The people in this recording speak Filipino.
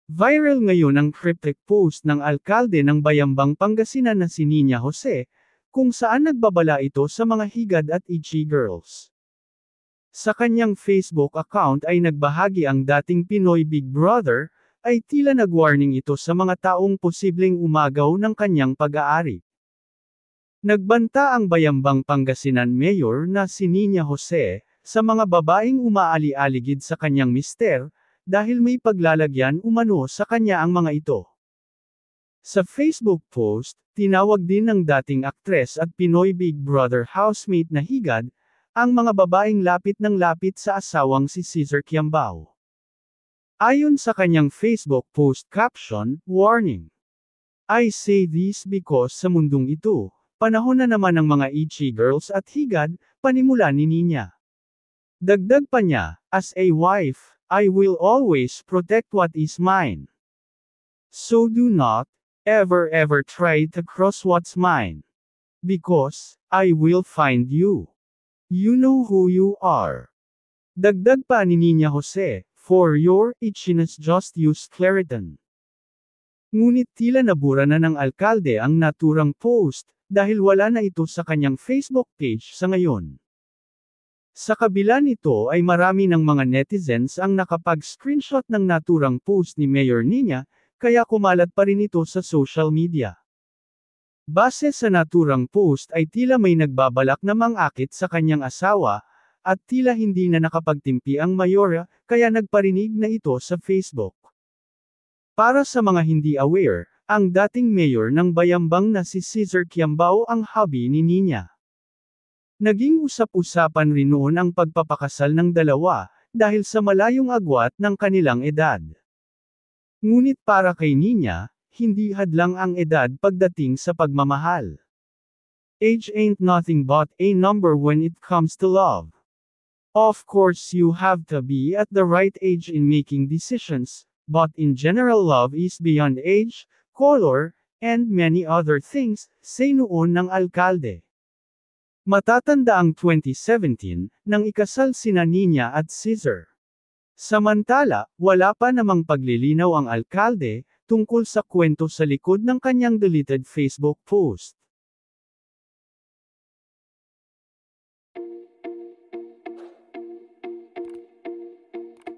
Viral ngayon ang cryptic post ng alkalde ng Bayambang Pangasinan na si Nina Jose, kung saan nagbabala ito sa mga higad at itchy girls. Sa kanyang Facebook account ay nagbahagi ang dating Pinoy Big Brother, ay tila nag-warning ito sa mga taong posibleng umagaw ng kanyang pag-aari. Nagbanta ang Bayambang Pangasinan Mayor na si Nina Jose, sa mga babaeng umaali-aligid sa kanyang mister, dahil may paglalagyan umano sa kanya ang mga ito. Sa Facebook post, tinawag din ng dating aktres at Pinoy Big Brother housemate na higad, ang mga babaeng lapit ng lapit sa asawang si Cesar Kiambao. Ayon sa kanyang Facebook post caption, "Warning. I say this because sa mundong ito, panahon na naman ng mga itchy girls at higad, panimula ni Nina." Dagdag pa niya, "As a wife, I will always protect what is mine. So do not, ever try to cross what's mine. Because, I will find you. You know who you are." Dagdag pa ni Nina Jose, "For your itchiness just use Claritin." Ngunit tila nabura na ng alkalde ang naturang post, dahil wala na ito sa kanyang Facebook page sa ngayon. Sa kabila nito ay marami ng mga netizens ang nakapag-screenshot ng naturang post ni Mayor Nina, kaya kumalat pa rin ito sa social media. Base sa naturang post ay tila may nagbabalak na mang-akit sa kanyang asawa, at tila hindi na nakapagtimpi ang Mayora, kaya nagparinig na ito sa Facebook. Para sa mga hindi aware, ang dating mayor ng Bayambang na si Cesar Kiambao ang hubby ni Nina. Naging usap-usapan rin noon ang pagpapakasal ng dalawa, dahil sa malayong agwat ng kanilang edad. Ngunit para kay Nina, hindi hadlang ang edad pagdating sa pagmamahal. Age ain't nothing but a number when it comes to love. Of course you have to be at the right age in making decisions, but in general love is beyond age, color, and many other things, say noon ng alkalde. Matatanda ang 2017, nang ikasal sina Nina at Cesar. Samantala, wala pa namang paglilinaw ang alkalde, tungkol sa kwento sa likod ng kanyang deleted Facebook post.